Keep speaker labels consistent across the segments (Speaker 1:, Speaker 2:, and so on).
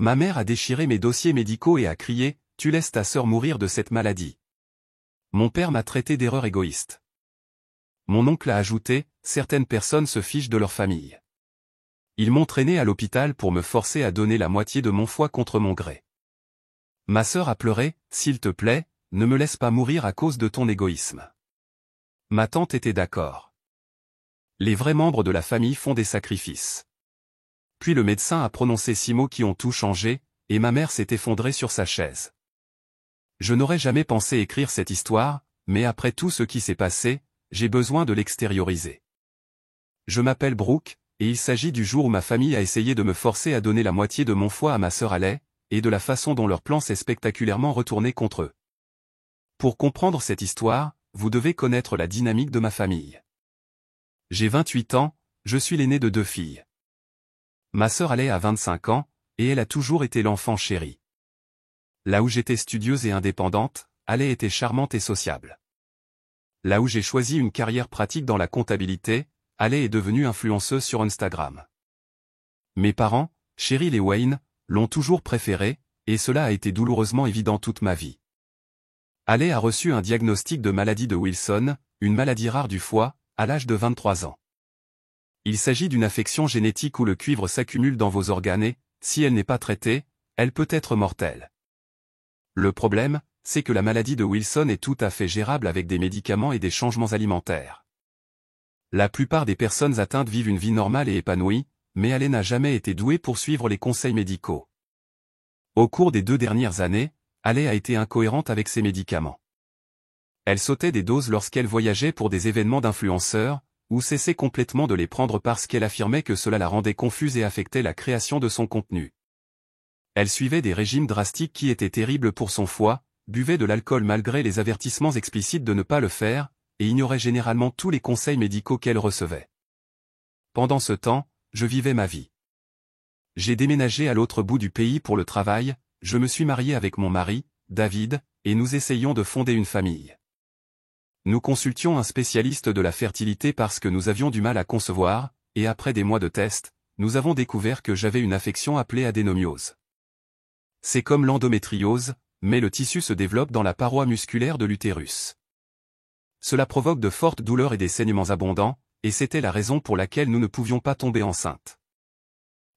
Speaker 1: Ma mère a déchiré mes dossiers médicaux et a crié « Tu laisses ta sœur mourir de cette maladie ». Mon père m'a traité d'erreur égoïste. Mon oncle a ajouté « Certaines personnes se fichent de leur famille ». Ils m'ont traîné à l'hôpital pour me forcer à donner la moitié de mon foie contre mon gré. Ma sœur a pleuré « S'il te plaît, ne me laisse pas mourir à cause de ton égoïsme ». Ma tante était d'accord. Les vrais membres de la famille font des sacrifices. Puis le médecin a prononcé 6 mots qui ont tout changé, et ma mère s'est effondrée sur sa chaise. Je n'aurais jamais pensé écrire cette histoire, mais après tout ce qui s'est passé, j'ai besoin de l'extérioriser. Je m'appelle Brooke, et il s'agit du jour où ma famille a essayé de me forcer à donner la moitié de mon foie à ma sœur Haley, et de la façon dont leur plan s'est spectaculairement retourné contre eux. Pour comprendre cette histoire, vous devez connaître la dynamique de ma famille. J'ai 28 ans, je suis l'aîné de 2 filles. Ma sœur Haley a 25 ans, et elle a toujours été l'enfant chéri. Là où j'étais studieuse et indépendante, Haley était charmante et sociable. Là où j'ai choisi une carrière pratique dans la comptabilité, Haley est devenue influenceuse sur Instagram. Mes parents, Cheryl et Wayne, l'ont toujours préférée, et cela a été douloureusement évident toute ma vie. Haley a reçu un diagnostic de maladie de Wilson, une maladie rare du foie, à l'âge de 23 ans. Il s'agit d'une affection génétique où le cuivre s'accumule dans vos organes et, si elle n'est pas traitée, elle peut être mortelle. Le problème, c'est que la maladie de Wilson est tout à fait gérable avec des médicaments et des changements alimentaires. La plupart des personnes atteintes vivent une vie normale et épanouie, mais Haley n'a jamais été douée pour suivre les conseils médicaux. Au cours des 2 dernières années, Haley a été incohérente avec ses médicaments. Elle sautait des doses lorsqu'elle voyageait pour des événements d'influenceurs, ou cessait complètement de les prendre parce qu'elle affirmait que cela la rendait confuse et affectait la création de son contenu. Elle suivait des régimes drastiques qui étaient terribles pour son foie, buvait de l'alcool malgré les avertissements explicites de ne pas le faire, et ignorait généralement tous les conseils médicaux qu'elle recevait. Pendant ce temps, je vivais ma vie. J'ai déménagé à l'autre bout du pays pour le travail, je me suis marié avec mon mari, David, et nous essayions de fonder une famille. Nous consultions un spécialiste de la fertilité parce que nous avions du mal à concevoir, et après des mois de tests, nous avons découvert que j'avais une affection appelée adénomiose. C'est comme l'endométriose, mais le tissu se développe dans la paroi musculaire de l'utérus. Cela provoque de fortes douleurs et des saignements abondants, et c'était la raison pour laquelle nous ne pouvions pas tomber enceinte.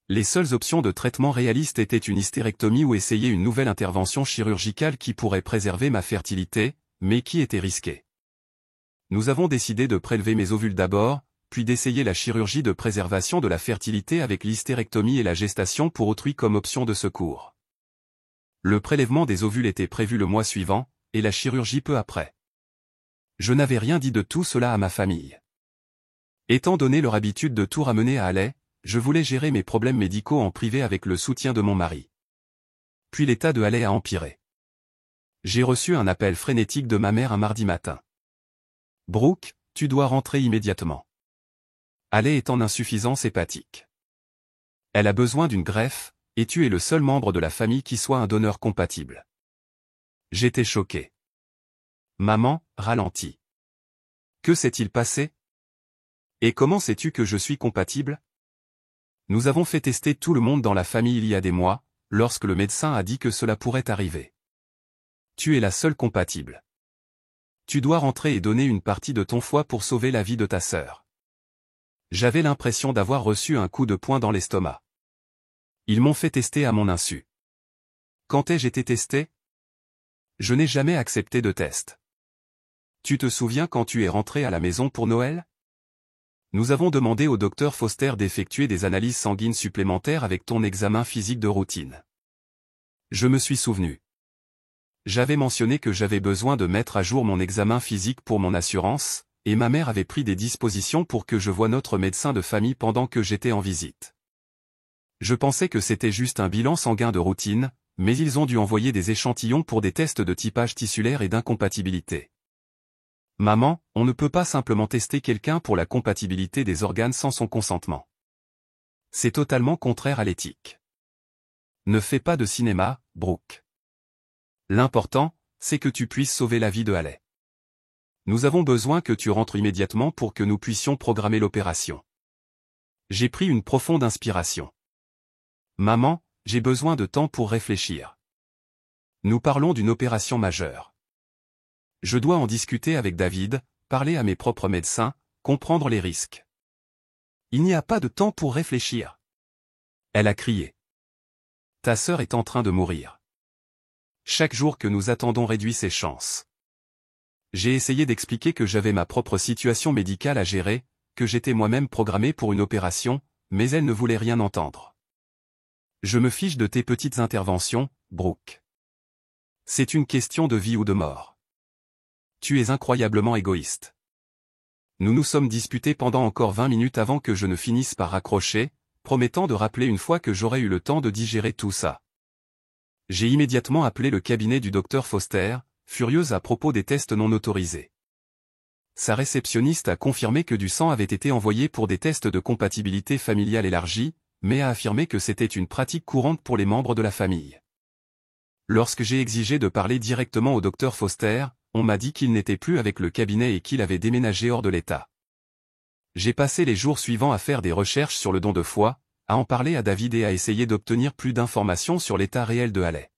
Speaker 1: Les seules options de traitement réalistes étaient une hystérectomie ou essayer une nouvelle intervention chirurgicale qui pourrait préserver ma fertilité, mais qui était risquée. Nous avons décidé de prélever mes ovules d'abord, puis d'essayer la chirurgie de préservation de la fertilité avec l'hystérectomie et la gestation pour autrui comme option de secours. Le prélèvement des ovules était prévu le mois suivant, et la chirurgie peu après. Je n'avais rien dit de tout cela à ma famille. Étant donné leur habitude de tout ramener à Haley, je voulais gérer mes problèmes médicaux en privé avec le soutien de mon mari. Puis l'état de Haley a empiré. J'ai reçu un appel frénétique de ma mère un mardi matin. « Brooke, tu dois rentrer immédiatement. Haley est en insuffisance hépatique. Elle a besoin d'une greffe, et tu es le seul membre de la famille qui soit un donneur compatible. » J'étais choqué. Maman, ralentis. Que s'est-il passé? Et comment sais-tu que je suis compatible? Nous avons fait tester tout le monde dans la famille il y a des mois, lorsque le médecin a dit que cela pourrait arriver. Tu es la seule compatible. Tu dois rentrer et donner une partie de ton foie pour sauver la vie de ta sœur. J'avais l'impression d'avoir reçu un coup de poing dans l'estomac. Ils m'ont fait tester à mon insu. Quand ai-je été testé? Je n'ai jamais accepté de test. Tu te souviens quand tu es rentré à la maison pour Noël? Nous avons demandé au docteur Foster d'effectuer des analyses sanguines supplémentaires avec ton examen physique de routine. Je me suis souvenu. J'avais mentionné que j'avais besoin de mettre à jour mon examen physique pour mon assurance, et ma mère avait pris des dispositions pour que je voie notre médecin de famille pendant que j'étais en visite. Je pensais que c'était juste un bilan sanguin de routine, mais ils ont dû envoyer des échantillons pour des tests de typage tissulaire et d'incompatibilité. Maman, on ne peut pas simplement tester quelqu'un pour la compatibilité des organes sans son consentement. C'est totalement contraire à l'éthique. Ne fais pas de cinéma, Brooke. L'important, c'est que tu puisses sauver la vie de Haley. Nous avons besoin que tu rentres immédiatement pour que nous puissions programmer l'opération. J'ai pris une profonde inspiration. Maman, j'ai besoin de temps pour réfléchir. Nous parlons d'une opération majeure. Je dois en discuter avec David, parler à mes propres médecins, comprendre les risques. Il n'y a pas de temps pour réfléchir. Elle a crié. Ta sœur est en train de mourir. Chaque jour que nous attendons réduit ses chances. J'ai essayé d'expliquer que j'avais ma propre situation médicale à gérer, que j'étais moi-même programmé pour une opération, mais elle ne voulait rien entendre. Je me fiche de tes petites interventions, Brooke. C'est une question de vie ou de mort. Tu es incroyablement égoïste. Nous nous sommes disputés pendant encore 20 minutes avant que je ne finisse par raccrocher, promettant de rappeler une fois que j'aurais eu le temps de digérer tout ça. J'ai immédiatement appelé le cabinet du docteur Foster, furieuse à propos des tests non autorisés. Sa réceptionniste a confirmé que du sang avait été envoyé pour des tests de compatibilité familiale élargie, mais a affirmé que c'était une pratique courante pour les membres de la famille. Lorsque j'ai exigé de parler directement au docteur Foster, on m'a dit qu'il n'était plus avec le cabinet et qu'il avait déménagé hors de l'État. J'ai passé les jours suivants à faire des recherches sur le don de foie, à en parler à David et à essayer d'obtenir plus d'informations sur l'état réel de Haley.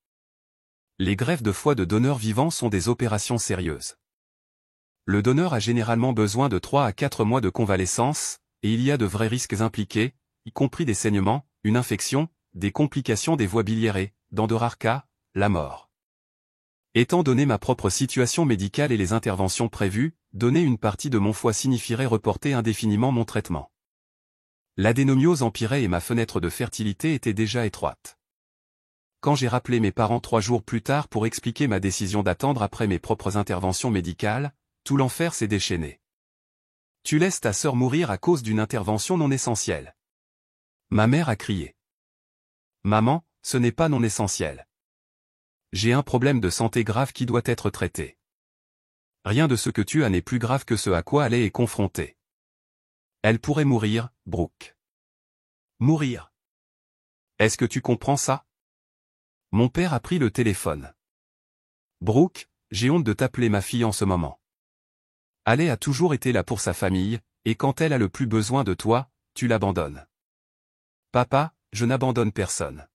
Speaker 1: Les greffes de foie de donneurs vivants sont des opérations sérieuses. Le donneur a généralement besoin de 3 à 4 mois de convalescence, et il y a de vrais risques impliqués, y compris des saignements, une infection, des complications des voies biliaires et, dans de rares cas, la mort. Étant donné ma propre situation médicale et les interventions prévues, donner une partie de mon foie signifierait reporter indéfiniment mon traitement. L'adénomiose empirait et ma fenêtre de fertilité était déjà étroite. Quand j'ai rappelé mes parents 3 jours plus tard pour expliquer ma décision d'attendre après mes propres interventions médicales, tout l'enfer s'est déchaîné. Tu laisses ta sœur mourir à cause d'une intervention non essentielle. Ma mère a crié. Maman, ce n'est pas non essentiel. J'ai un problème de santé grave qui doit être traité. Rien de ce que tu as n'est plus grave que ce à quoi Haley est confrontée. Elle pourrait mourir, Brooke. Mourir. Est-ce que tu comprends ça? Mon père a pris le téléphone. Brooke, j'ai honte de t'appeler ma fille en ce moment. Haley a toujours été là pour sa famille, et quand elle a le plus besoin de toi, tu l'abandonnes. Papa, je n'abandonne personne.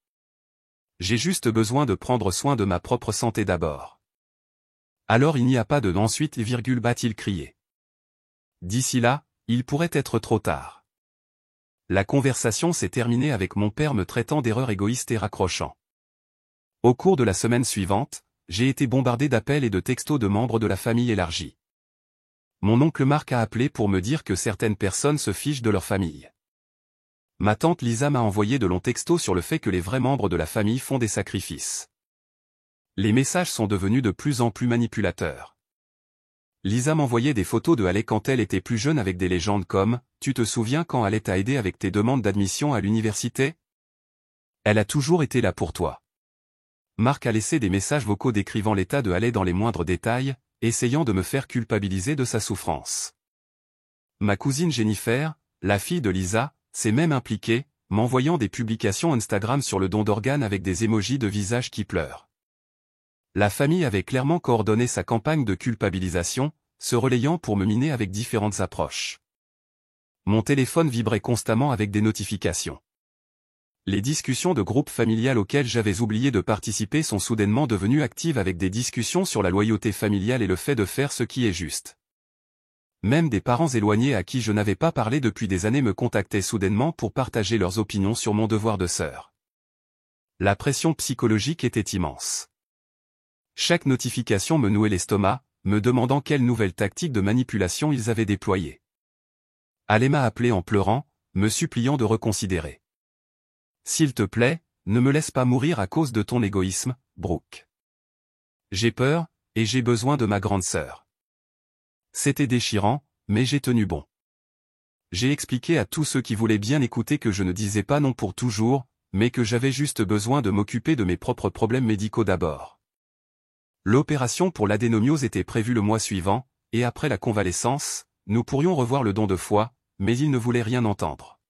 Speaker 1: J'ai juste besoin de prendre soin de ma propre santé d'abord. Alors il n'y a pas de ensuite, va-t-il crier. D'ici là, il pourrait être trop tard. La conversation s'est terminée avec mon père me traitant d'erreur égoïste et raccrochant. Au cours de la semaine suivante, j'ai été bombardé d'appels et de textos de membres de la famille élargie. Mon oncle Marc a appelé pour me dire que certaines personnes se fichent de leur famille. Ma tante Lisa m'a envoyé de longs textos sur le fait que les vrais membres de la famille font des sacrifices. Les messages sont devenus de plus en plus manipulateurs. Lisa m'envoyait des photos de Haley quand elle était plus jeune avec des légendes comme « Tu te souviens quand Haley t'a aidé avec tes demandes d'admission à l'université? Elle a toujours été là pour toi. » Marc a laissé des messages vocaux décrivant l'état de Haley dans les moindres détails, essayant de me faire culpabiliser de sa souffrance. Ma cousine Jennifer, la fille de Lisa, s'est même impliquée, m'envoyant des publications Instagram sur le don d'organes avec des émojis de visage qui pleurent. La famille avait clairement coordonné sa campagne de culpabilisation, se relayant pour me miner avec différentes approches. Mon téléphone vibrait constamment avec des notifications. Les discussions de groupe familial auxquelles j'avais oublié de participer sont soudainement devenues actives avec des discussions sur la loyauté familiale et le fait de faire ce qui est juste. Même des parents éloignés à qui je n'avais pas parlé depuis des années me contactaient soudainement pour partager leurs opinions sur mon devoir de sœur. La pression psychologique était immense. Chaque notification me nouait l'estomac, me demandant quelle nouvelle tactique de manipulation ils avaient déployée. Haley m'a appelé en pleurant, me suppliant de reconsidérer. S'il te plaît, ne me laisse pas mourir à cause de ton égoïsme, Brooke. J'ai peur, et j'ai besoin de ma grande sœur. C'était déchirant, mais j'ai tenu bon. J'ai expliqué à tous ceux qui voulaient bien écouter que je ne disais pas non pour toujours, mais que j'avais juste besoin de m'occuper de mes propres problèmes médicaux d'abord. L'opération pour l'adénomiose était prévue le mois suivant, et après la convalescence, nous pourrions revoir le don de foie, mais il ne voulait rien entendre.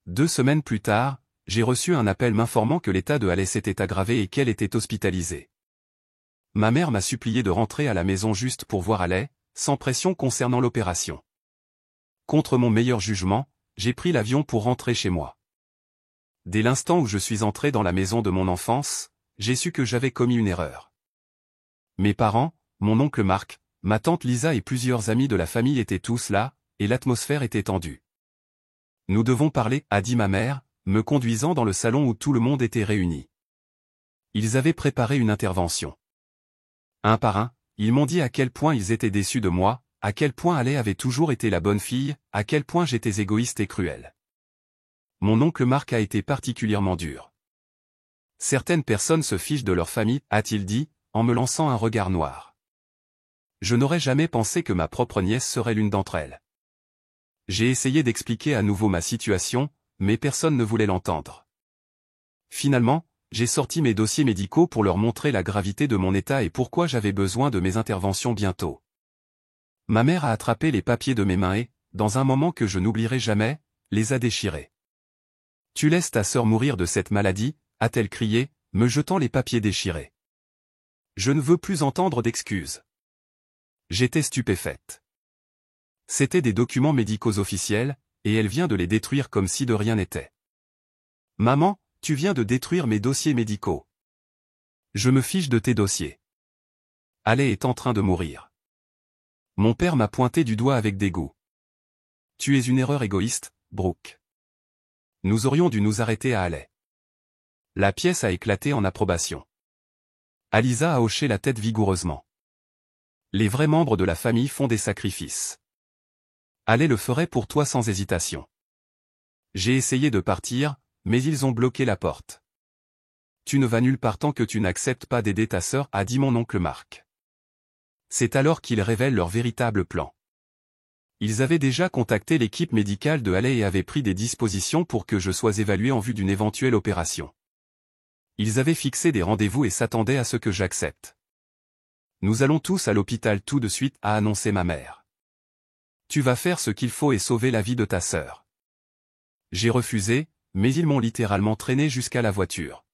Speaker 1: 2 semaines plus tard, j'ai reçu un appel m'informant que l'état de Haley s'était aggravé et qu'elle était hospitalisée. Ma mère m'a supplié de rentrer à la maison juste pour voir Haley, sans pression concernant l'opération. Contre mon meilleur jugement, j'ai pris l'avion pour rentrer chez moi. Dès l'instant où je suis entré dans la maison de mon enfance, j'ai su que j'avais commis une erreur. Mes parents, mon oncle Marc, ma tante Lisa et plusieurs amis de la famille étaient tous là, et l'atmosphère était tendue. Nous devons parler, a dit ma mère, me conduisant dans le salon où tout le monde était réuni. Ils avaient préparé une intervention. Un par un, ils m'ont dit à quel point ils étaient déçus de moi, à quel point Alé avait toujours été la bonne fille, à quel point j'étais égoïste et cruel. Mon oncle Marc a été particulièrement dur. Certaines personnes se fichent de leur famille, a-t-il dit, en me lançant un regard noir. Je n'aurais jamais pensé que ma propre nièce serait l'une d'entre elles. J'ai essayé d'expliquer à nouveau ma situation, mais personne ne voulait l'entendre. Finalement, j'ai sorti mes dossiers médicaux pour leur montrer la gravité de mon état et pourquoi j'avais besoin de mes interventions bientôt. Ma mère a attrapé les papiers de mes mains et, dans un moment que je n'oublierai jamais, les a déchirés. « Tu laisses ta sœur mourir de cette maladie ?» a-t-elle crié, me jetant les papiers déchirés. Je ne veux plus entendre d'excuses. J'étais stupéfaite. C'étaient des documents médicaux officiels, et elle vient de les détruire comme si de rien n'était. « Maman, tu viens de détruire mes dossiers médicaux. » Je me fiche de tes dossiers. Alé est en train de mourir. Mon père m'a pointé du doigt avec dégoût. Tu es une erreur égoïste, Brooke. Nous aurions dû nous arrêter à Alé. La pièce a éclaté en approbation. Alisa a hoché la tête vigoureusement. Les vrais membres de la famille font des sacrifices. Alé le ferait pour toi sans hésitation. J'ai essayé de partir, mais ils ont bloqué la porte. Tu ne vas nulle part tant que tu n'acceptes pas d'aider ta sœur, a dit mon oncle Marc. C'est alors qu'ils révèlent leur véritable plan. Ils avaient déjà contacté l'équipe médicale de Alé et avaient pris des dispositions pour que je sois évalué en vue d'une éventuelle opération. Ils avaient fixé des rendez-vous et s'attendaient à ce que j'accepte. Nous allons tous à l'hôpital tout de suite, a annoncé ma mère. Tu vas faire ce qu'il faut et sauver la vie de ta sœur. J'ai refusé, mais ils m'ont littéralement traîné jusqu'à la voiture.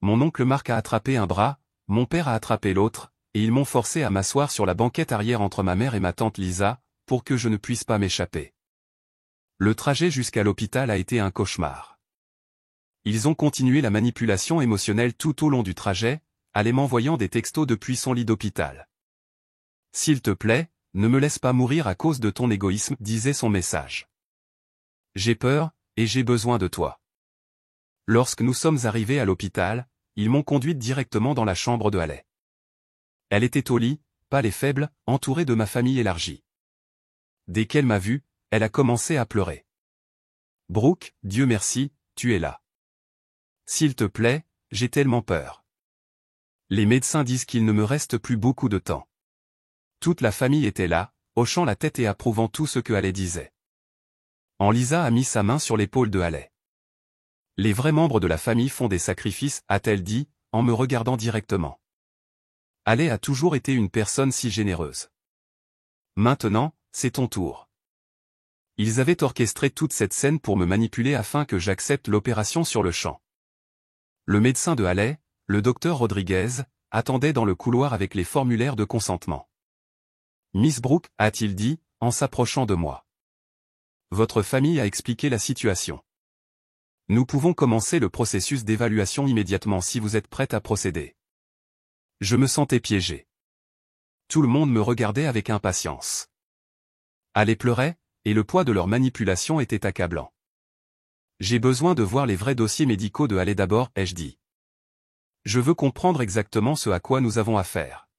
Speaker 1: Mon oncle Marc a attrapé un bras, mon père a attrapé l'autre, et ils m'ont forcé à m'asseoir sur la banquette arrière entre ma mère et ma tante Lisa, pour que je ne puisse pas m'échapper. Le trajet jusqu'à l'hôpital a été un cauchemar. Ils ont continué la manipulation émotionnelle tout au long du trajet, Alé m'envoyant des textos depuis son lit d'hôpital. « S'il te plaît, ne me laisse pas mourir à cause de ton égoïsme, » disait son message. « J'ai peur, et j'ai besoin de toi. » Lorsque nous sommes arrivés à l'hôpital, ils m'ont conduite directement dans la chambre de Alé. Elle était au lit, pâle et faible, entourée de ma famille élargie. Dès qu'elle m'a vu, elle a commencé à pleurer. « Brooke, Dieu merci, tu es là. S'il te plaît, j'ai tellement peur. Les médecins disent qu'il ne me reste plus beaucoup de temps. » Toute la famille était là, hochant la tête et approuvant tout ce que Alé disait. Lisa a mis sa main sur l'épaule de Alé. « Les vrais membres de la famille font des sacrifices, a-t-elle dit, en me regardant directement. Alé a toujours été une personne si généreuse. Maintenant, c'est ton tour. Ils avaient orchestré toute cette scène pour me manipuler afin que j'accepte l'opération sur le champ. Le médecin de Alé, le docteur Rodriguez, attendait dans le couloir avec les formulaires de consentement. « Miss Brooke, a-t-il dit, en s'approchant de moi. Votre famille a expliqué la situation. Nous pouvons commencer le processus d'évaluation immédiatement si vous êtes prête à procéder. » Je me sentais piégé. Tout le monde me regardait avec impatience. Alé pleurait, et le poids de leur manipulation était accablant. J'ai besoin de voir les vrais dossiers médicaux de Alé d'abord, ai-je dit. Je veux comprendre exactement ce à quoi nous avons affaire.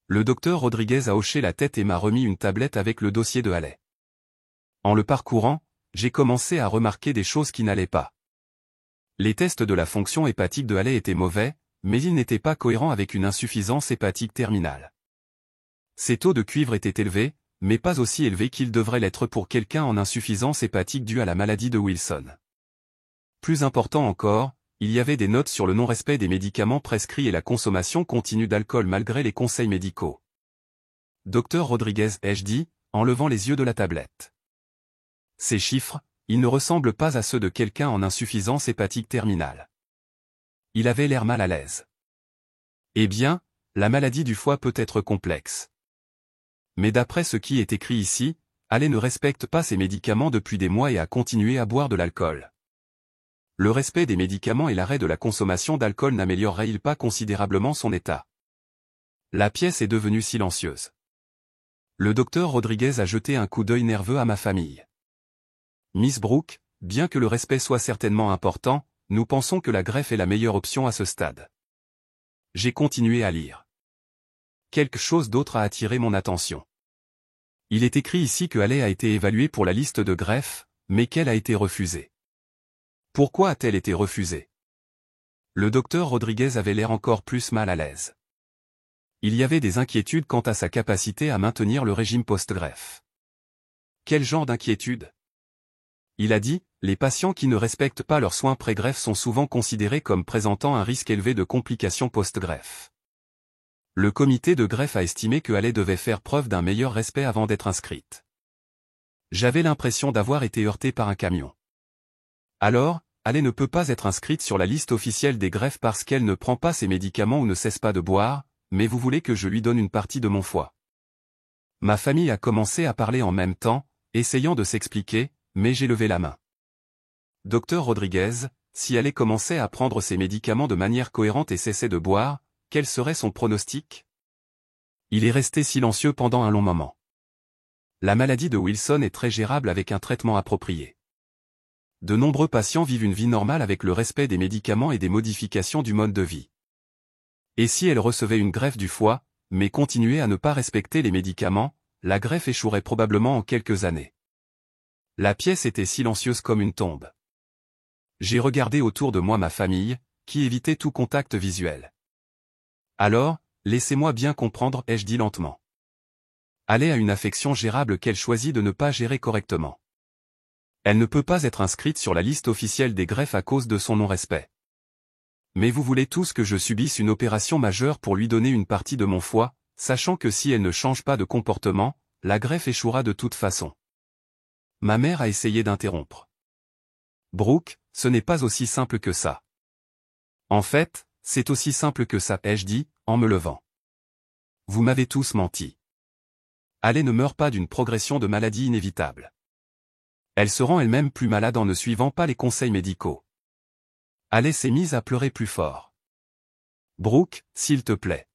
Speaker 1: Le docteur Rodriguez a hoché la tête et m'a remis une tablette avec le dossier de Alé. En le parcourant, j'ai commencé à remarquer des choses qui n'allaient pas. Les tests de la fonction hépatique de Alé étaient mauvais, mais ils n'étaient pas cohérents avec une insuffisance hépatique terminale. Ses taux de cuivre étaient élevés, mais pas aussi élevés qu'ils devraient l'être pour quelqu'un en insuffisance hépatique due à la maladie de Wilson. Plus important encore, il y avait des notes sur le non-respect des médicaments prescrits et la consommation continue d'alcool malgré les conseils médicaux. Docteur Rodriguez, ai-je dit, en levant les yeux de la tablette. Ces chiffres, ils ne ressemblent pas à ceux de quelqu'un en insuffisance hépatique terminale. Il avait l'air mal à l'aise. Eh bien, la maladie du foie peut être complexe. Mais d'après ce qui est écrit ici, Alé ne respecte pas ses médicaments depuis des mois et a continué à boire de l'alcool. Le respect des médicaments et l'arrêt de la consommation d'alcool n'améliorerait-il pas considérablement son état? La pièce est devenue silencieuse. Le docteur Rodriguez a jeté un coup d'œil nerveux à ma famille. Miss Brooke, bien que le respect soit certainement important, nous pensons que la greffe est la meilleure option à ce stade. J'ai continué à lire. Quelque chose d'autre a attiré mon attention. Il est écrit ici que Haley a été évaluée pour la liste de greffe, mais qu'elle a été refusée. Pourquoi a-t-elle été refusée? Le docteur Rodriguez avait l'air encore plus mal à l'aise. Il y avait des inquiétudes quant à sa capacité à maintenir le régime post-greffe. Quel genre d'inquiétude? Il a dit, les patients qui ne respectent pas leurs soins pré-greffe sont souvent considérés comme présentant un risque élevé de complications post-greffe. Le comité de greffe a estimé que Haley devait faire preuve d'un meilleur respect avant d'être inscrite. J'avais l'impression d'avoir été heurté par un camion. Alors, Haley ne peut pas être inscrite sur la liste officielle des greffes parce qu'elle ne prend pas ses médicaments ou ne cesse pas de boire, mais vous voulez que je lui donne une partie de mon foie. Ma famille a commencé à parler en même temps, essayant de s'expliquer, mais j'ai levé la main. Docteur Rodriguez, si Haley commençait à prendre ses médicaments de manière cohérente et cessait de boire, quel serait son pronostic? Il est resté silencieux pendant un long moment. La maladie de Wilson est très gérable avec un traitement approprié. De nombreux patients vivent une vie normale avec le respect des médicaments et des modifications du mode de vie. Et si elle recevait une greffe du foie, mais continuait à ne pas respecter les médicaments, la greffe échouerait probablement en quelques années. La pièce était silencieuse comme une tombe. J'ai regardé autour de moi ma famille, qui évitait tout contact visuel. Alors, laissez-moi bien comprendre, ai-je dit lentement. Haley a une affection gérable qu'elle choisit de ne pas gérer correctement. Elle ne peut pas être inscrite sur la liste officielle des greffes à cause de son non-respect. Mais vous voulez tous que je subisse une opération majeure pour lui donner une partie de mon foie, sachant que si elle ne change pas de comportement, la greffe échouera de toute façon. Ma mère a essayé d'interrompre. Brooke, ce n'est pas aussi simple que ça. En fait, c'est aussi simple que ça, ai-je dit, en me levant. Vous m'avez tous menti. Haley ne meurt pas d'une progression de maladie inévitable. Elle se rend elle-même plus malade en ne suivant pas les conseils médicaux. Haley s'est mise à pleurer plus fort. Brooke, s'il te plaît.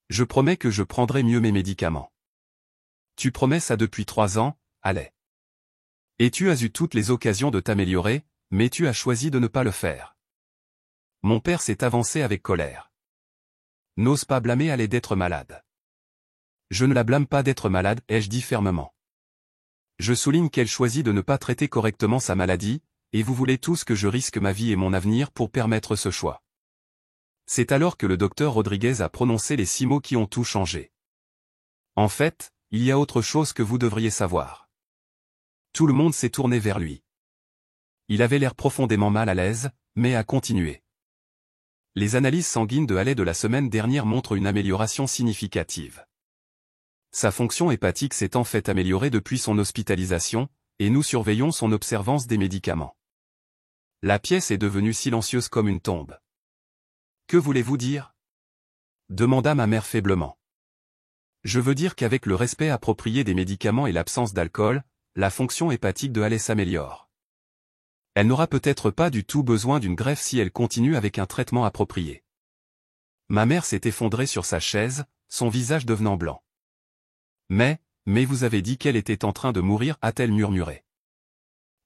Speaker 1: Je promets que je prendrai mieux mes médicaments. Tu promets ça depuis 3 ans, Haley. Et tu as eu toutes les occasions de t'améliorer, mais tu as choisi de ne pas le faire. Mon père s'est avancé avec colère. N'ose pas blâmer Haley d'être malade. Je ne la blâme pas d'être malade, ai-je dit fermement. Je souligne qu'elle choisit de ne pas traiter correctement sa maladie, et vous voulez tous que je risque ma vie et mon avenir pour permettre ce choix. C'est alors que le docteur Rodriguez a prononcé les 6 mots qui ont tout changé. En fait, il y a autre chose que vous devriez savoir. Tout le monde s'est tourné vers lui. Il avait l'air profondément mal à l'aise, mais a continué. Les analyses sanguines de Haley de la semaine dernière montrent une amélioration significative. Sa fonction hépatique s'est en fait améliorée depuis son hospitalisation, et nous surveillons son observance des médicaments. La pièce est devenue silencieuse comme une tombe. Que voulez-vous dire? Demanda ma mère faiblement. Je veux dire qu'avec le respect approprié des médicaments et l'absence d'alcool, la fonction hépatique de Haley s'améliore. Elle n'aura peut-être pas du tout besoin d'une greffe si elle continue avec un traitement approprié. Ma mère s'est effondrée sur sa chaise, son visage devenant blanc. Mais vous avez dit qu'elle était en train de mourir, a-t-elle murmuré.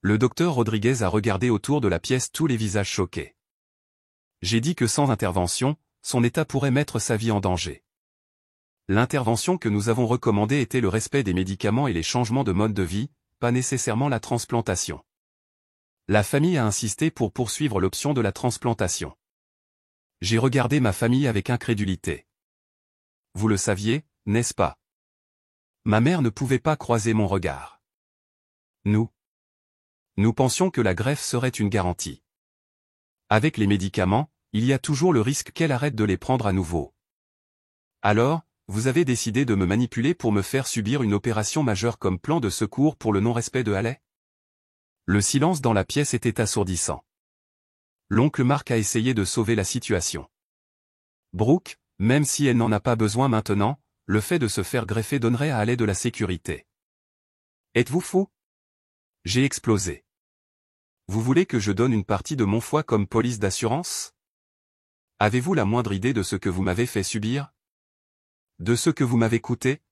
Speaker 1: Le docteur Rodriguez a regardé autour de la pièce tous les visages choqués. J'ai dit que sans intervention, son état pourrait mettre sa vie en danger. L'intervention que nous avons recommandée était le respect des médicaments et les changements de mode de vie, pas nécessairement la transplantation. La famille a insisté pour poursuivre l'option de la transplantation. J'ai regardé ma famille avec incrédulité. Vous le saviez, n'est-ce pas? Ma mère ne pouvait pas croiser mon regard. Nous pensions que la greffe serait une garantie. Avec les médicaments, il y a toujours le risque qu'elle arrête de les prendre à nouveau. Alors, vous avez décidé de me manipuler pour me faire subir une opération majeure comme plan de secours pour le non-respect de Haley? Le silence dans la pièce était assourdissant. L'oncle Mark a essayé de sauver la situation. Brooke, même si elle n'en a pas besoin maintenant, le fait de se faire greffer donnerait à Haley de la sécurité. Êtes-vous fou? J'ai explosé. Vous voulez que je donne une partie de mon foie comme police d'assurance? Avez-vous la moindre idée de ce que vous m'avez fait subir? De ce que vous m'avez coûté?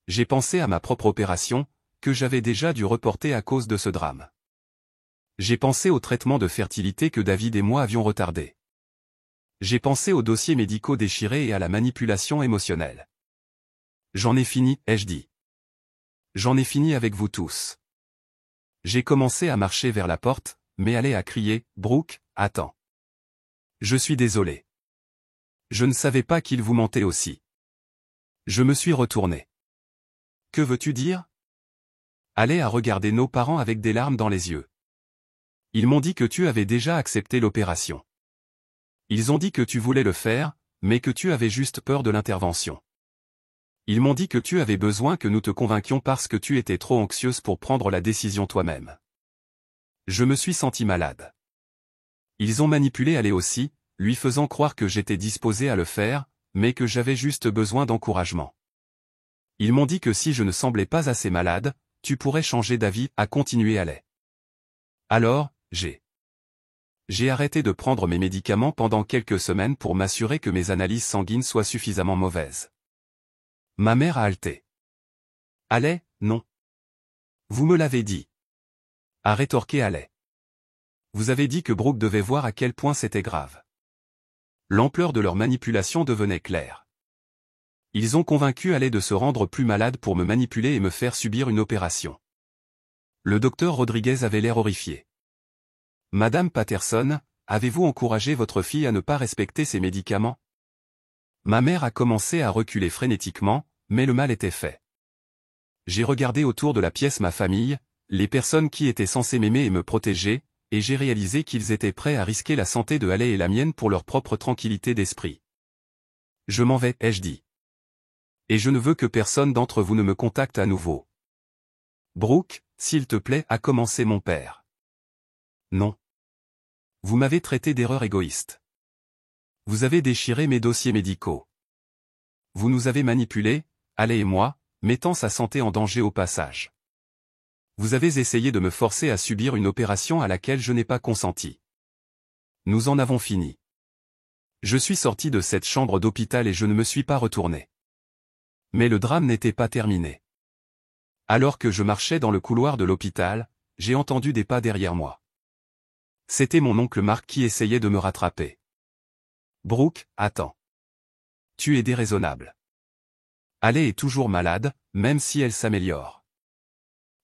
Speaker 1: J'ai pensé à ma propre opération, que j'avais déjà dû reporter à cause de ce drame. J'ai pensé aux traitements de fertilité que David et moi avions retardés. J'ai pensé aux dossiers médicaux déchirés et à la manipulation émotionnelle. J'en ai fini, ai-je dit. J'en ai fini avec vous tous. J'ai commencé à marcher vers la porte, mais Haley a crié, « Brooke, attends. Je suis désolé. Je ne savais pas qu'il vous mentait aussi. » Je me suis retourné. « Que veux-tu dire ?» Haley a regardé nos parents avec des larmes dans les yeux. « Ils m'ont dit que tu avais déjà accepté l'opération. Ils ont dit que tu voulais le faire, mais que tu avais juste peur de l'intervention. Ils m'ont dit que tu avais besoin que nous te convainquions parce que tu étais trop anxieuse pour prendre la décision toi-même. » Je me suis senti malade. Ils ont manipulé Haley aussi, lui faisant croire que j'étais disposé à le faire, mais que j'avais juste besoin d'encouragement. Ils m'ont dit que si je ne semblais pas assez malade, tu pourrais changer d'avis, a continué Haley. Alors, j'ai arrêté de prendre mes médicaments pendant quelques semaines pour m'assurer que mes analyses sanguines soient suffisamment mauvaises. Ma mère a haleté. Haley, non. Vous me l'avez dit. A rétorqué Haley. Vous avez dit que Brooke devait voir à quel point c'était grave. L'ampleur de leur manipulation devenait claire. Ils ont convaincu Haley de se rendre plus malade pour me manipuler et me faire subir une opération. Le docteur Rodriguez avait l'air horrifié. Madame Patterson, avez-vous encouragé votre fille à ne pas respecter ses médicaments? Ma mère a commencé à reculer frénétiquement, mais le mal était fait. J'ai regardé autour de la pièce ma famille, les personnes qui étaient censées m'aimer et me protéger, et j'ai réalisé qu'ils étaient prêts à risquer la santé de Haley et la mienne pour leur propre tranquillité d'esprit. Je m'en vais, ai-je dit. Et je ne veux que personne d'entre vous ne me contacte à nouveau. Brooke, s'il te plaît, a commencé mon père. Non. Vous m'avez traité d'erreur égoïste. Vous avez déchiré mes dossiers médicaux. Vous nous avez manipulés, Haley et moi, mettant sa santé en danger au passage. Vous avez essayé de me forcer à subir une opération à laquelle je n'ai pas consenti. Nous en avons fini. Je suis sorti de cette chambre d'hôpital et je ne me suis pas retourné. Mais le drame n'était pas terminé. Alors que je marchais dans le couloir de l'hôpital, j'ai entendu des pas derrière moi. C'était mon oncle Mark qui essayait de me rattraper. Brooke, attends. Tu es déraisonnable. Haley est toujours malade, même si elle s'améliore.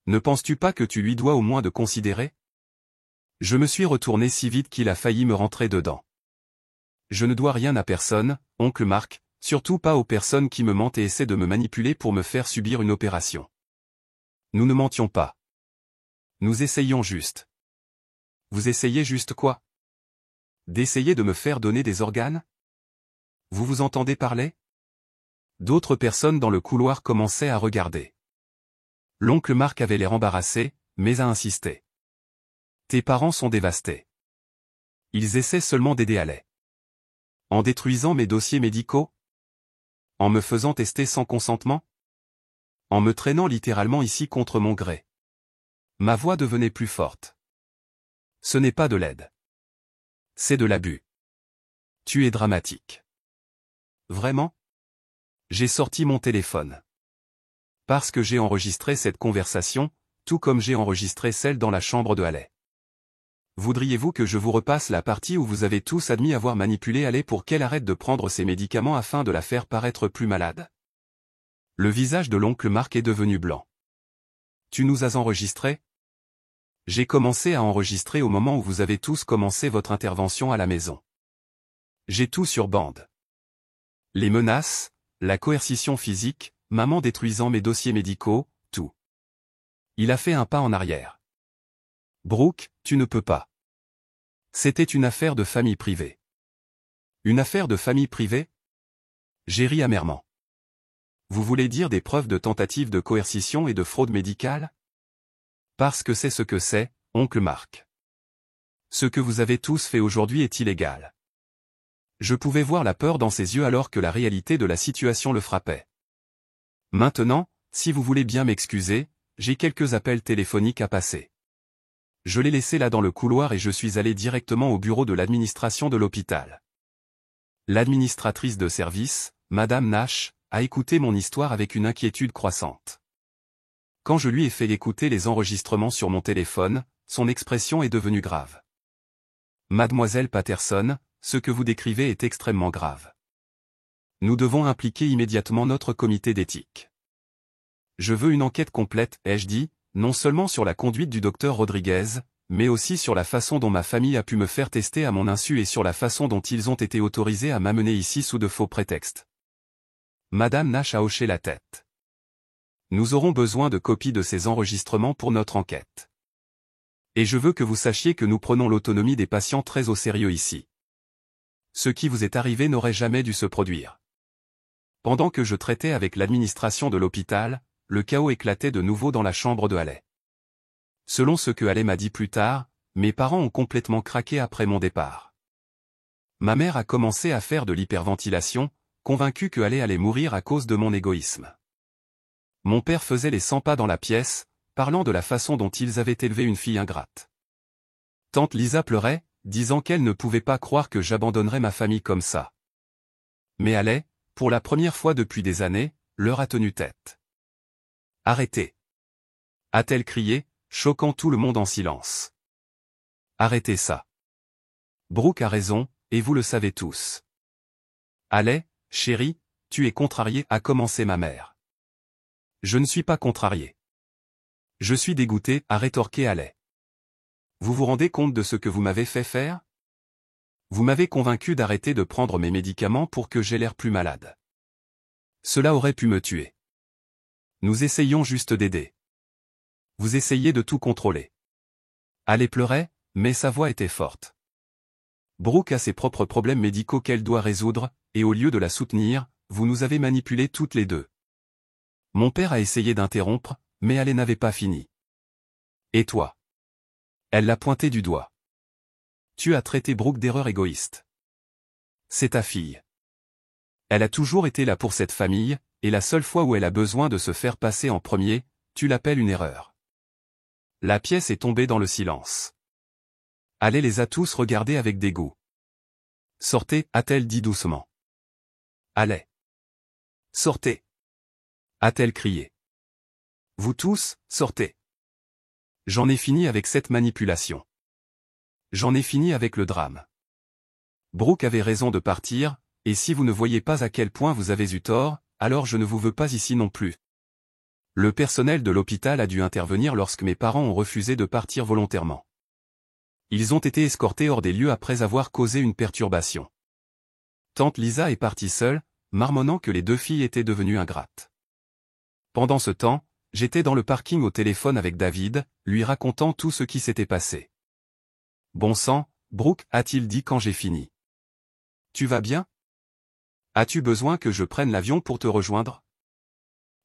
Speaker 1: Ne penses-tu pas que tu lui dois au moins de considérer? Je me suis retourné si vite qu'il a failli me rentrer dedans. Je ne dois rien à personne, oncle Mark, surtout pas aux personnes qui me mentent et essaient de me manipuler pour me faire subir une opération. Nous ne mentions pas. Nous essayions juste. Vous essayez juste quoi? D'essayer de me faire donner des organes? Vous vous entendez parler? D'autres personnes dans le couloir commençaient à regarder. L'oncle Mark avait l'air embarrassé, mais a insisté. Tes parents sont dévastés. Ils essaient seulement d'aider Haley. En détruisant mes dossiers médicaux? En me faisant tester sans consentement? En me traînant littéralement ici contre mon gré. Ma voix devenait plus forte. Ce n'est pas de l'aide. C'est de l'abus. Tu es dramatique. Vraiment? J'ai sorti mon téléphone. Parce que j'ai enregistré cette conversation, tout comme j'ai enregistré celle dans la chambre de Haley. Voudriez-vous que je vous repasse la partie où vous avez tous admis avoir manipulé Haley pour qu'elle arrête de prendre ses médicaments afin de la faire paraître plus malade? Le visage de l'oncle Mark est devenu blanc. Tu nous as enregistrés? J'ai commencé à enregistrer au moment où vous avez tous commencé votre intervention à la maison. J'ai tout sur bande. Les menaces, la coercition physique, maman détruisant mes dossiers médicaux, tout. Il a fait un pas en arrière. Brooke, tu ne peux pas. C'était une affaire de famille privée. Une affaire de famille privée? J'ai ri amèrement. Vous voulez dire des preuves de tentative de coercition et de fraude médicale? Parce que c'est ce que c'est, oncle Mark. Ce que vous avez tous fait aujourd'hui est illégal. Je pouvais voir la peur dans ses yeux alors que la réalité de la situation le frappait. Maintenant, si vous voulez bien m'excuser, j'ai quelques appels téléphoniques à passer. Je l'ai laissé là dans le couloir et je suis allé directement au bureau de l'administration de l'hôpital. L'administratrice de service, Madame Nash, a écouté mon histoire avec une inquiétude croissante. Quand je lui ai fait écouter les enregistrements sur mon téléphone, son expression est devenue grave. Mademoiselle Patterson, ce que vous décrivez est extrêmement grave. Nous devons impliquer immédiatement notre comité d'éthique. Je veux une enquête complète, ai-je dit, non seulement sur la conduite du docteur Rodriguez, mais aussi sur la façon dont ma famille a pu me faire tester à mon insu et sur la façon dont ils ont été autorisés à m'amener ici sous de faux prétextes. Madame Nash a hoché la tête. Nous aurons besoin de copies de ces enregistrements pour notre enquête. Et je veux que vous sachiez que nous prenons l'autonomie des patients très au sérieux ici. Ce qui vous est arrivé n'aurait jamais dû se produire. Pendant que je traitais avec l'administration de l'hôpital, le chaos éclatait de nouveau dans la chambre de Haley. Selon ce que Haley m'a dit plus tard, mes parents ont complètement craqué après mon départ. Ma mère a commencé à faire de l'hyperventilation, convaincue que Haley allait mourir à cause de mon égoïsme. Mon père faisait les 100 pas dans la pièce, parlant de la façon dont ils avaient élevé une fille ingrate. Tante Lisa pleurait, disant qu'elle ne pouvait pas croire que j'abandonnerais ma famille comme ça. Mais Haley, pour la première fois depuis des années, leur a tenu tête. « Arrêtez !» a-t-elle crié, choquant tout le monde en silence. « Arrêtez ça. Brooke a raison, et vous le savez tous. »« Haley, chérie, tu es contrariée » a commencé ma mère. « Je ne suis pas contrariée. Je suis dégoûtée » a rétorqué Haley. « Vous vous rendez compte de ce que vous m'avez fait faire ? Vous m'avez convaincu d'arrêter de prendre mes médicaments pour que j'aie l'air plus malade. Cela aurait pu me tuer. Nous essayions juste d'aider. Vous essayez de tout contrôler. » Haley pleurait, mais sa voix était forte. Brooke a ses propres problèmes médicaux qu'elle doit résoudre, et au lieu de la soutenir, vous nous avez manipulés toutes les deux. Mon père a essayé d'interrompre, mais Haley n'avait pas fini. Et toi ? Elle l'a pointé du doigt. Tu as traité Brooke d'erreur égoïste. C'est ta fille. Elle a toujours été là pour cette famille, et la seule fois où elle a besoin de se faire passer en premier, tu l'appelles une erreur. La pièce est tombée dans le silence. Haley les a tous regardés avec dégoût. Sortez, a-t-elle dit doucement. Haley. Sortez. A-t-elle crié. Vous tous, sortez. J'en ai fini avec cette manipulation. J'en ai fini avec le drame. Brooke avait raison de partir, et si vous ne voyez pas à quel point vous avez eu tort, alors je ne vous veux pas ici non plus. Le personnel de l'hôpital a dû intervenir lorsque mes parents ont refusé de partir volontairement. Ils ont été escortés hors des lieux après avoir causé une perturbation. Tante Lisa est partie seule, marmonnant que les deux filles étaient devenues ingrates. Pendant ce temps, j'étais dans le parking au téléphone avec David, lui racontant tout ce qui s'était passé. « Bon sang, Brooke, a-t-il dit quand j'ai fini. Tu vas bien ? As-tu besoin que je prenne l'avion pour te rejoindre ?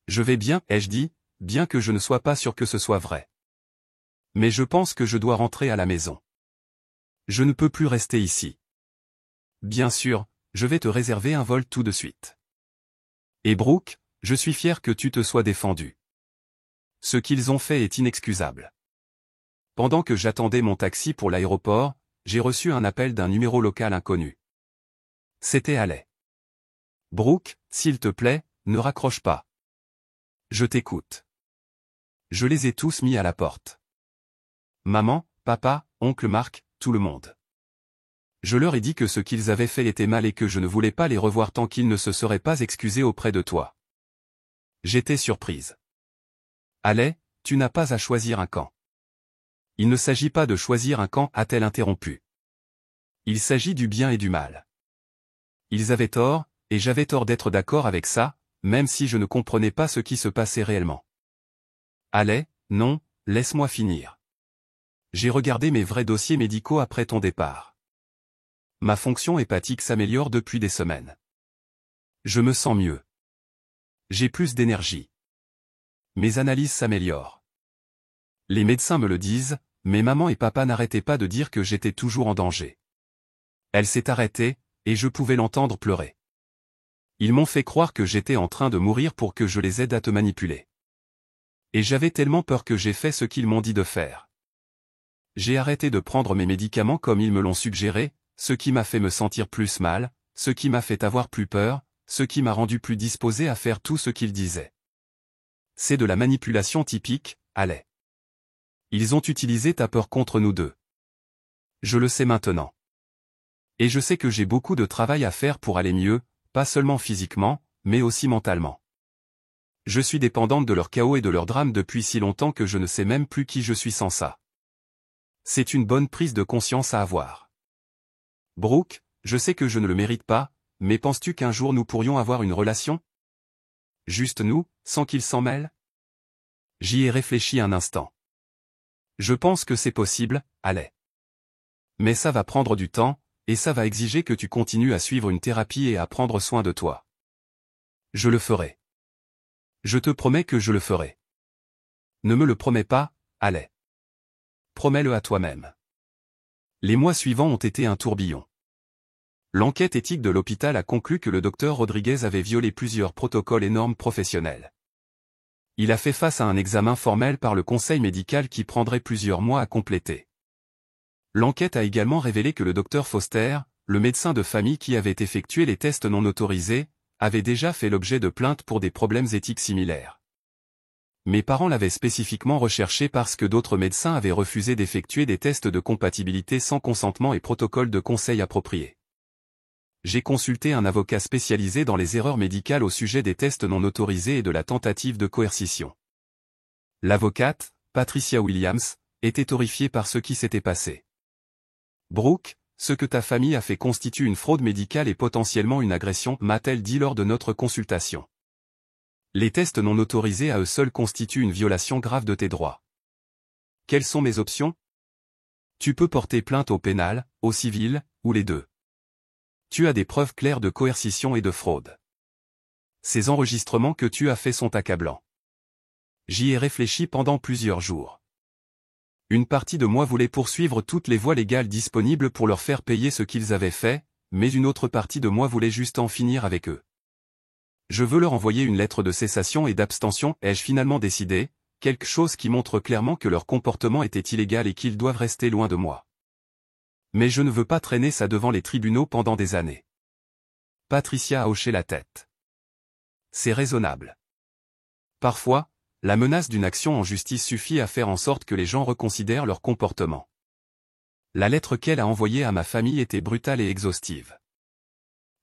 Speaker 1: Je vais bien, ai-je dit, bien que je ne sois pas sûr que ce soit vrai. Mais je pense que je dois rentrer à la maison. Je ne peux plus rester ici. Bien sûr, je vais te réserver un vol tout de suite. Et Brooke, je suis fier que tu te sois défendu. Ce qu'ils ont fait est inexcusable. Pendant que j'attendais mon taxi pour l'aéroport, j'ai reçu un appel d'un numéro local inconnu. C'était Haley. Brooke, s'il te plaît, ne raccroche pas. Je t'écoute. Je les ai tous mis à la porte. Maman, papa, oncle Marc, tout le monde. Je leur ai dit que ce qu'ils avaient fait était mal et que je ne voulais pas les revoir tant qu'ils ne se seraient pas excusés auprès de toi. J'étais surprise. Haley, tu n'as pas à choisir un camp. Il ne s'agit pas de choisir un camp, a-t-elle interrompu. Il s'agit du bien et du mal. Ils avaient tort, et j'avais tort d'être d'accord avec ça, même si je ne comprenais pas ce qui se passait réellement. Haley, non, laisse-moi finir. J'ai regardé mes vrais dossiers médicaux après ton départ. Ma fonction hépatique s'améliore depuis des semaines. Je me sens mieux. J'ai plus d'énergie. Mes analyses s'améliorent. Les médecins me le disent, mais maman et papa n'arrêtaient pas de dire que j'étais toujours en danger. Elle s'est arrêtée, et je pouvais l'entendre pleurer. Ils m'ont fait croire que j'étais en train de mourir pour que je les aide à te manipuler. Et j'avais tellement peur que j'ai fait ce qu'ils m'ont dit de faire. J'ai arrêté de prendre mes médicaments comme ils me l'ont suggéré, ce qui m'a fait me sentir plus mal, ce qui m'a fait avoir plus peur, ce qui m'a rendu plus disposé à faire tout ce qu'ils disaient. C'est de la manipulation typique, Allais. Ils ont utilisé ta peur contre nous deux. Je le sais maintenant. Et je sais que j'ai beaucoup de travail à faire pour aller mieux, pas seulement physiquement, mais aussi mentalement. Je suis dépendante de leur chaos et de leur drame depuis si longtemps que je ne sais même plus qui je suis sans ça. C'est une bonne prise de conscience à avoir. Brooke, je sais que je ne le mérite pas, mais penses-tu qu'un jour nous pourrions avoir une relation? Juste nous, sans qu'ils s'en mêlent? J'y ai réfléchi un instant. Je pense que c'est possible, Allais. Mais ça va prendre du temps, et ça va exiger que tu continues à suivre une thérapie et à prendre soin de toi. Je le ferai. Je te promets que je le ferai. Ne me le promets pas, Allais. Promets-le à toi-même. Les mois suivants ont été un tourbillon. L'enquête éthique de l'hôpital a conclu que le docteur Rodriguez avait violé plusieurs protocoles et normes professionnelles. Il a fait face à un examen formel par le conseil médical qui prendrait plusieurs mois à compléter. L'enquête a également révélé que le docteur Foster, le médecin de famille qui avait effectué les tests non autorisés, avait déjà fait l'objet de plaintes pour des problèmes éthiques similaires. Mes parents l'avaient spécifiquement recherché parce que d'autres médecins avaient refusé d'effectuer des tests de compatibilité sans consentement et protocole de conseil appropriés. J'ai consulté un avocat spécialisé dans les erreurs médicales au sujet des tests non autorisés et de la tentative de coercition. L'avocate, Patricia Williams, était horrifiée par ce qui s'était passé. Brooke, ce que ta famille a fait constitue une fraude médicale et potentiellement une agression, m'a-t-elle dit lors de notre consultation. Les tests non autorisés à eux seuls constituent une violation grave de tes droits. Quelles sont mes options? Tu peux porter plainte au pénal, au civil, ou les deux. Tu as des preuves claires de coercition et de fraude. Ces enregistrements que tu as faits sont accablants. J'y ai réfléchi pendant plusieurs jours. Une partie de moi voulait poursuivre toutes les voies légales disponibles pour leur faire payer ce qu'ils avaient fait, mais une autre partie de moi voulait juste en finir avec eux. Je veux leur envoyer une lettre de cessation et d'abstention, ai-je finalement décidé, quelque chose qui montre clairement que leur comportement était illégal et qu'ils doivent rester loin de moi. Mais je ne veux pas traîner ça devant les tribunaux pendant des années. Patricia a hoché la tête. C'est raisonnable. Parfois, la menace d'une action en justice suffit à faire en sorte que les gens reconsidèrent leur comportement. La lettre qu'elle a envoyée à ma famille était brutale et exhaustive.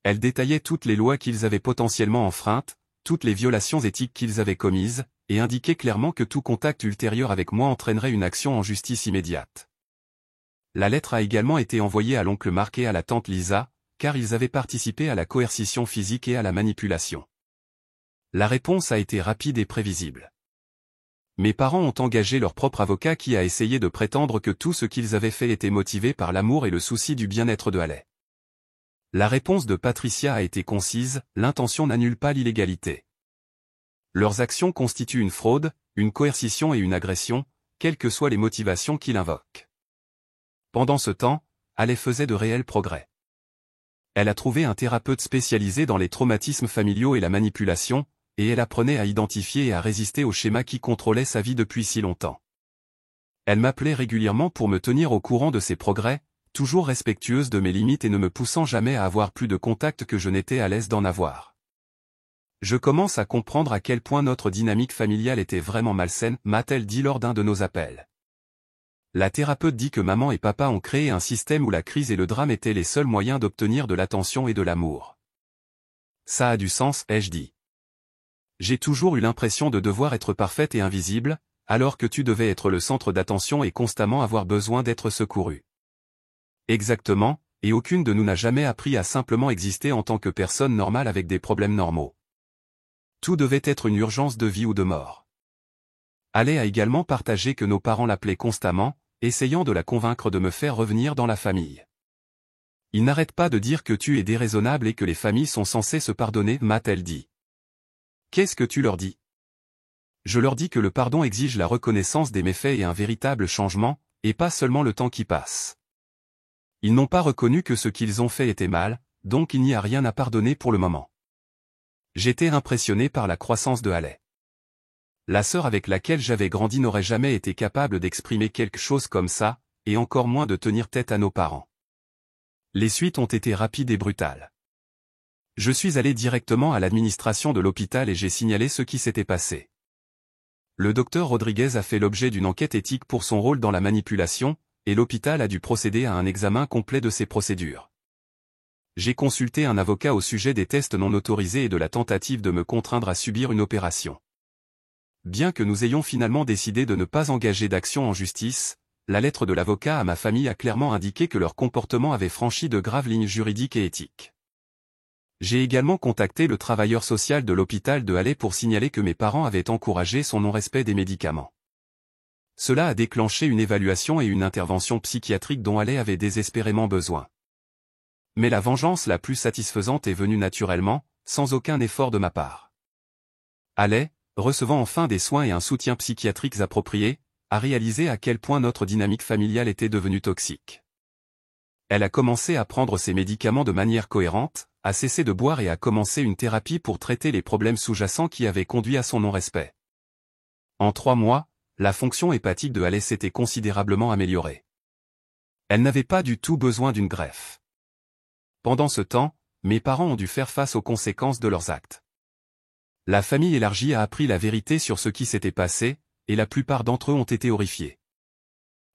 Speaker 1: Elle détaillait toutes les lois qu'ils avaient potentiellement enfreintes, toutes les violations éthiques qu'ils avaient commises, et indiquait clairement que tout contact ultérieur avec moi entraînerait une action en justice immédiate. La lettre a également été envoyée à l'oncle Mark et à la tante Lisa, car ils avaient participé à la coercition physique et à la manipulation. La réponse a été rapide et prévisible. Mes parents ont engagé leur propre avocat qui a essayé de prétendre que tout ce qu'ils avaient fait était motivé par l'amour et le souci du bien-être de Allais. La réponse de Patricia a été concise, l'intention n'annule pas l'illégalité. Leurs actions constituent une fraude, une coercition et une agression, quelles que soient les motivations qu'ils invoquent. Pendant ce temps, Allais faisait de réels progrès. Elle a trouvé un thérapeute spécialisé dans les traumatismes familiaux et la manipulation, et elle apprenait à identifier et à résister aux schémas qui contrôlaient sa vie depuis si longtemps. Elle m'appelait régulièrement pour me tenir au courant de ses progrès, toujours respectueuse de mes limites et ne me poussant jamais à avoir plus de contacts que je n'étais à l'aise d'en avoir. Je commence à comprendre à quel point notre dynamique familiale était vraiment malsaine, m'a-t-elle dit lors d'un de nos appels. La thérapeute dit que maman et papa ont créé un système où la crise et le drame étaient les seuls moyens d'obtenir de l'attention et de l'amour. Ça a du sens, ai-je dit. J'ai toujours eu l'impression de devoir être parfaite et invisible, alors que tu devais être le centre d'attention et constamment avoir besoin d'être secouru. Exactement, et aucune de nous n'a jamais appris à simplement exister en tant que personne normale avec des problèmes normaux. Tout devait être une urgence de vie ou de mort. Allais a également partagé que nos parents l'appelaient constamment, essayant de la convaincre de me faire revenir dans la famille. Ils n'arrêtent pas de dire que tu es déraisonnable et que les familles sont censées se pardonner, m'a-t-elle dit. Qu'est-ce que tu leur dis? Je leur dis que le pardon exige la reconnaissance des méfaits et un véritable changement, et pas seulement le temps qui passe. Ils n'ont pas reconnu que ce qu'ils ont fait était mal, donc il n'y a rien à pardonner pour le moment. J'étais impressionné par la croissance de Allais. La sœur avec laquelle j'avais grandi n'aurait jamais été capable d'exprimer quelque chose comme ça, et encore moins de tenir tête à nos parents. Les suites ont été rapides et brutales. Je suis allé directement à l'administration de l'hôpital et j'ai signalé ce qui s'était passé. Le docteur Rodriguez a fait l'objet d'une enquête éthique pour son rôle dans la manipulation, et l'hôpital a dû procéder à un examen complet de ses procédures. J'ai consulté un avocat au sujet des tests non autorisés et de la tentative de me contraindre à subir une opération. Bien que nous ayons finalement décidé de ne pas engager d'action en justice, la lettre de l'avocat à ma famille a clairement indiqué que leur comportement avait franchi de graves lignes juridiques et éthiques. J'ai également contacté le travailleur social de l'hôpital de Halle pour signaler que mes parents avaient encouragé son non-respect des médicaments. Cela a déclenché une évaluation et une intervention psychiatrique dont Halle avait désespérément besoin. Mais la vengeance la plus satisfaisante est venue naturellement, sans aucun effort de ma part. Halle, recevant enfin des soins et un soutien psychiatrique approprié, a réalisé à quel point notre dynamique familiale était devenue toxique. Elle a commencé à prendre ses médicaments de manière cohérente, a cessé de boire et a commencé une thérapie pour traiter les problèmes sous-jacents qui avaient conduit à son non-respect. En 3 mois, la fonction hépatique de Halle s'était considérablement améliorée. Elle n'avait pas du tout besoin d'une greffe. Pendant ce temps, mes parents ont dû faire face aux conséquences de leurs actes. La famille élargie a appris la vérité sur ce qui s'était passé, et la plupart d'entre eux ont été horrifiés.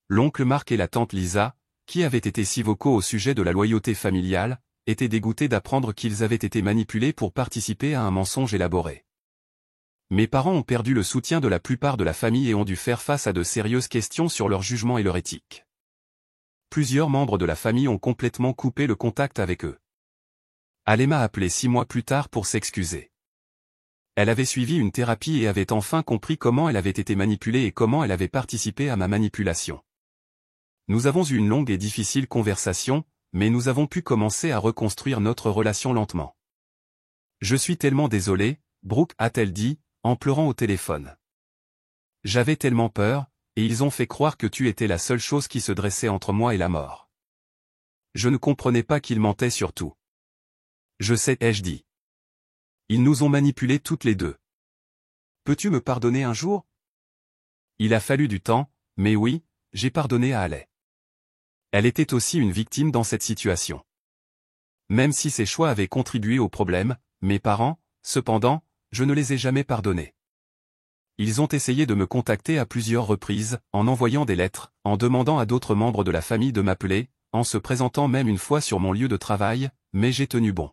Speaker 1: L'oncle Marc et la tante Lisa, qui avaient été si vocaux au sujet de la loyauté familiale, étaient dégoûtés d'apprendre qu'ils avaient été manipulés pour participer à un mensonge élaboré. Mes parents ont perdu le soutien de la plupart de la famille et ont dû faire face à de sérieuses questions sur leur jugement et leur éthique. Plusieurs membres de la famille ont complètement coupé le contact avec eux. Halle m'a appelé 6 mois plus tard pour s'excuser. Elle avait suivi une thérapie et avait enfin compris comment elle avait été manipulée et comment elle avait participé à ma manipulation. Nous avons eu une longue et difficile conversation, mais nous avons pu commencer à reconstruire notre relation lentement. Je suis tellement désolé, Brooke, a-t-elle dit, en pleurant au téléphone. J'avais tellement peur, et ils ont fait croire que tu étais la seule chose qui se dressait entre moi et la mort. Je ne comprenais pas qu'ils mentaient sur tout. Je sais, ai-je dit. Ils nous ont manipulés toutes les deux. Peux-tu me pardonner un jour? Il a fallu du temps, mais oui, j'ai pardonné à Halle. Elle était aussi une victime dans cette situation. Même si ses choix avaient contribué au problème, mes parents, cependant, je ne les ai jamais pardonnés. Ils ont essayé de me contacter à plusieurs reprises, en envoyant des lettres, en demandant à d'autres membres de la famille de m'appeler, en se présentant même une fois sur mon lieu de travail, mais j'ai tenu bon.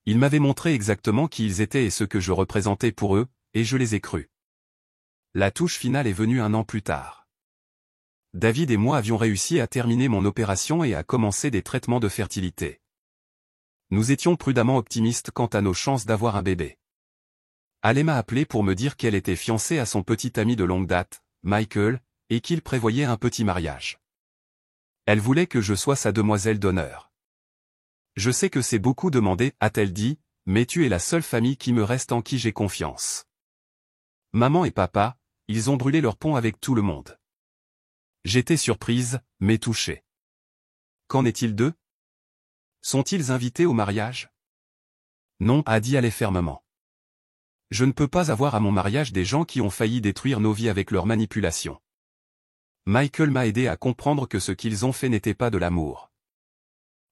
Speaker 1: Ils m'avaient montré exactement qui ils étaient et ce que je représentais pour eux, et je les ai crus. La touche finale est venue 1 an plus tard. David et moi avions réussi à terminer mon opération et à commencer des traitements de fertilité. Nous étions prudemment optimistes quant à nos chances d'avoir un bébé. Halle m'a appelé pour me dire qu'elle était fiancée à son petit ami de longue date, Michael, et qu'il prévoyait un petit mariage. Elle voulait que je sois sa demoiselle d'honneur. Je sais que c'est beaucoup demandé, a-t-elle dit, mais tu es la seule famille qui me reste en qui j'ai confiance. Maman et papa, ils ont brûlé leur pont avec tout le monde. J'étais surprise, mais touchée. Qu'en est-il d'eux? Sont-ils invités au mariage? Non, a dit Halle fermement. Je ne peux pas avoir à mon mariage des gens qui ont failli détruire nos vies avec leur manipulation. Michael m'a aidé à comprendre que ce qu'ils ont fait n'était pas de l'amour.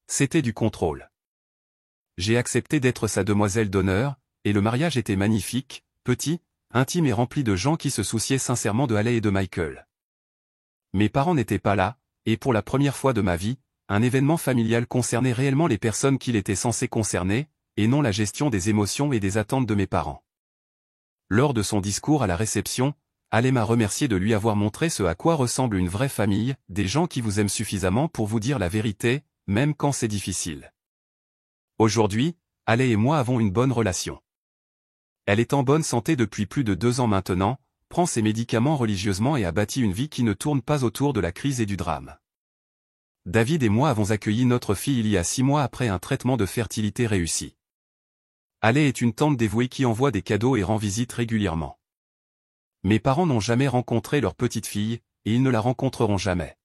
Speaker 1: C'était du contrôle. J'ai accepté d'être sa demoiselle d'honneur, et le mariage était magnifique, petit, intime et rempli de gens qui se souciaient sincèrement de Halle et de Michael. Mes parents n'étaient pas là, et pour la première fois de ma vie, un événement familial concernait réellement les personnes qu'il était censé concerner, et non la gestion des émotions et des attentes de mes parents. Lors de son discours à la réception, Halle m'a remercié de lui avoir montré ce à quoi ressemble une vraie famille, des gens qui vous aiment suffisamment pour vous dire la vérité, même quand c'est difficile. Aujourd'hui, Halle et moi avons une bonne relation. Elle est en bonne santé depuis plus de 2 ans maintenant, prend ses médicaments religieusement et a bâti une vie qui ne tourne pas autour de la crise et du drame. David et moi avons accueilli notre fille il y a 6 mois après un traitement de fertilité réussi. Halle est une tante dévouée qui envoie des cadeaux et rend visite régulièrement. Mes parents n'ont jamais rencontré leur petite fille, et ils ne la rencontreront jamais.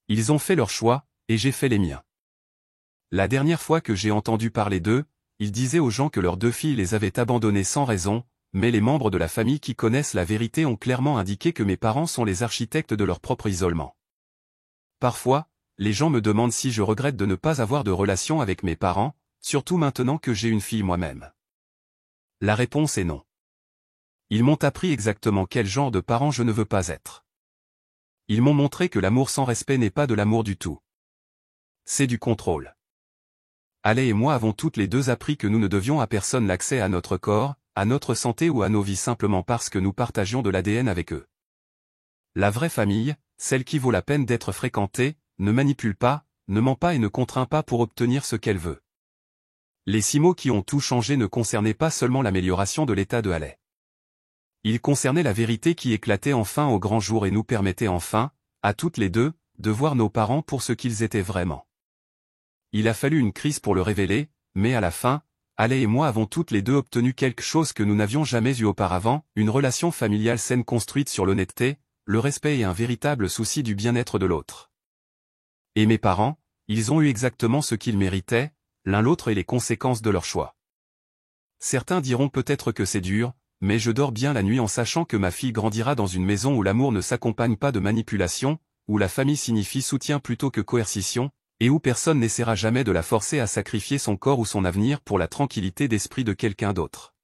Speaker 1: Ils ont fait leur choix, et j'ai fait les miens. La dernière fois que j'ai entendu parler d'eux, ils disaient aux gens que leurs 2 filles les avaient abandonnés sans raison, mais les membres de la famille qui connaissent la vérité ont clairement indiqué que mes parents sont les architectes de leur propre isolement. Parfois, les gens me demandent si je regrette de ne pas avoir de relation avec mes parents, surtout maintenant que j'ai une fille moi-même. La réponse est non. Ils m'ont appris exactement quel genre de parent je ne veux pas être. Ils m'ont montré que l'amour sans respect n'est pas de l'amour du tout. C'est du contrôle. Ale et moi avons toutes les deux appris que nous ne devions à personne l'accès à notre corps, à notre santé ou à nos vies simplement parce que nous partagions de l'ADN avec eux. La vraie famille, celle qui vaut la peine d'être fréquentée, ne manipule pas, ne ment pas et ne contraint pas pour obtenir ce qu'elle veut. Les 6 mots qui ont tout changé ne concernaient pas seulement l'amélioration de l'état de Ale. Ils concernaient la vérité qui éclatait enfin au grand jour et nous permettait enfin, à toutes les deux, de voir nos parents pour ce qu'ils étaient vraiment. Il a fallu une crise pour le révéler, mais à la fin, Ale et moi avons toutes les deux obtenu quelque chose que nous n'avions jamais eu auparavant, une relation familiale saine construite sur l'honnêteté, le respect et un véritable souci du bien-être de l'autre. Et mes parents, ils ont eu exactement ce qu'ils méritaient, l'un l'autre et les conséquences de leur choix. Certains diront peut-être que c'est dur, mais je dors bien la nuit en sachant que ma fille grandira dans une maison où l'amour ne s'accompagne pas de manipulation, où la famille signifie soutien plutôt que coercition, et où personne n'essaiera jamais de la forcer à sacrifier son corps ou son avenir pour la tranquillité d'esprit de quelqu'un d'autre.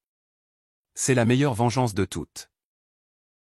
Speaker 1: C'est la meilleure vengeance de toutes.